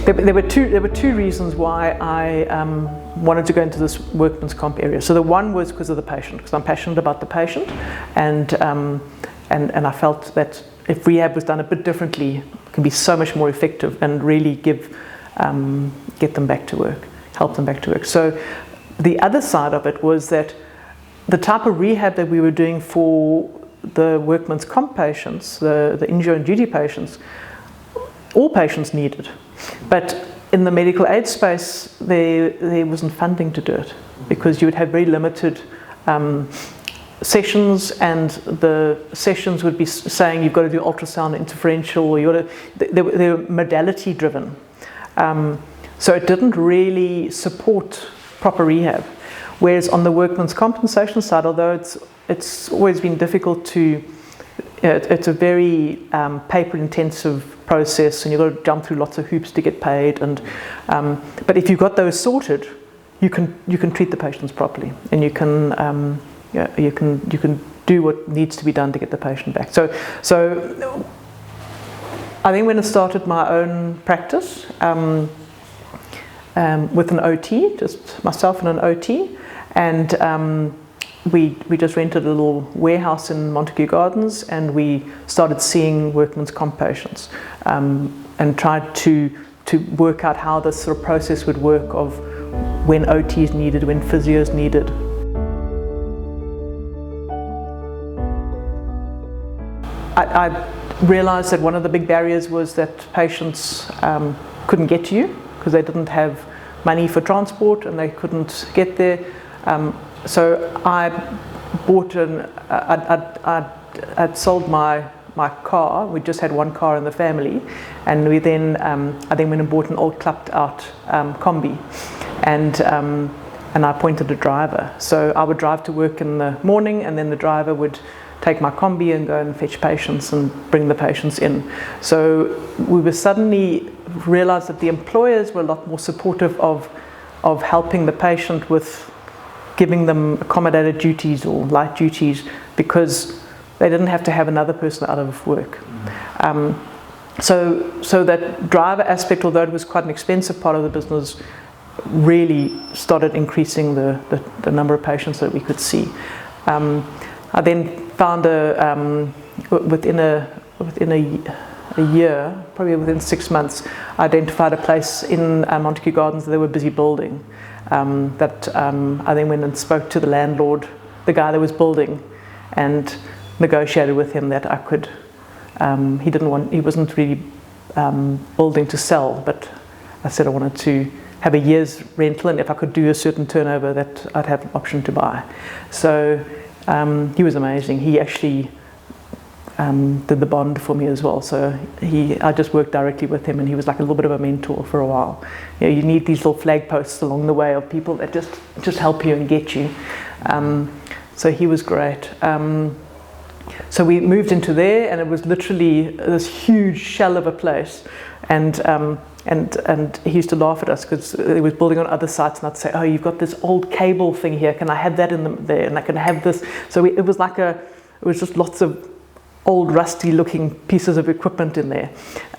There were two reasons why I wanted to go into this workman's comp area. So the one was because of the patient, because I'm passionate about the patient, and I felt that if rehab was done a bit differently, it can be so much more effective and really get them back to work, help them back to work. So the other side of it was that the type of rehab that we were doing for the workman's comp patients, the injury and duty patients, all patients needed. But in the medical aid space, there wasn't funding to do it, because you would have very limited sessions, and the sessions would be saying you've got to do ultrasound interferential, or they were modality driven. So it didn't really support proper rehab. Whereas on the workman's compensation side, although it's always been difficult to, it's a very paper-intensive process, and you've got to jump through lots of hoops to get paid. And but if you've got those sorted, you can treat the patients properly, and you can do what needs to be done to get the patient back. So I think when I started my own practice with an OT, just myself and an OT, and we just rented a little warehouse in Montague Gardens, and we started seeing workman's comp patients, and tried to work out how this sort of process would work of when OTs needed, when physios needed. I realized that one of the big barriers was that patients couldn't get to you because they didn't have money for transport and they couldn't get there. So I bought I'd sold my car. We just had one car in the family, and we then I then went and bought an old clapped out combi, and I appointed a driver. So I would drive to work in the morning, and then the driver would take my combi and go and fetch patients and bring the patients in. So we were suddenly realized that the employers were a lot more supportive of helping the patient with giving them accommodated duties or light duties, because they didn't have to have another person out of work. So that driver aspect, although it was quite an expensive part of the business, really started increasing the number of patients that we could see. I then found within a year, probably within 6 months, I identified a place in Montague Gardens that they were busy building. That I then went and spoke to the landlord, the guy that was building, and negotiated with him that I could. He wasn't really building to sell, but I said I wanted to have a year's rental, and if I could do a certain turnover, that I'd have an option to buy. So he was amazing. He actually did the bond for me as well. So I just worked directly with him, and he was like a little bit of a mentor for a while. You know, you need these little flag posts along the way of people that just help you and get you. So he was great. So we moved into there, and it was literally this huge shell of a place. And he used to laugh at us because he was building on other sites, and I'd say, "Oh, you've got this old cable thing here. Can I have that there? And I can have this." So it was just lots of old rusty looking pieces of equipment in there,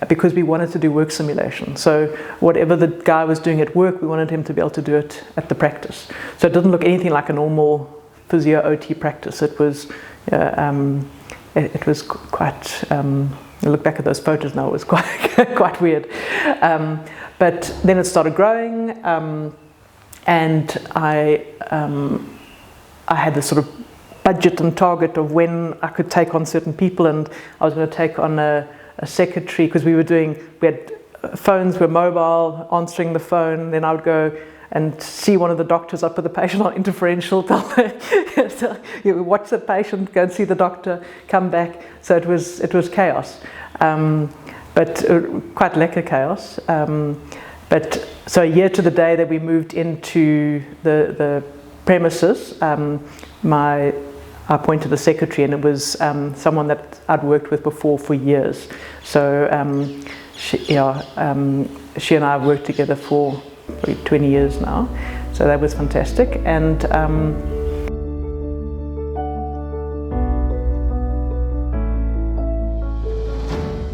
because we wanted to do work simulation. So whatever the guy was doing at work, we wanted him to be able to do it at the practice. So it didn't look anything like a normal physio OT practice. It was quite. I look back at those photos now, it was quite weird. But then it started growing, and I had this sort of budget and target of when I could take on certain people, and I was going to take on a secretary, because we had phones were mobile, answering the phone. Then I would go and see one of the doctors. I'd put the patient on interferential, you watch the patient, go and see the doctor, come back. So it was chaos, but quite lekker chaos. But so a year to the day that we moved into the premises, I appointed a secretary, and it was someone that I'd worked with before for years. So she and I have worked together for 20 years now. So that was fantastic. And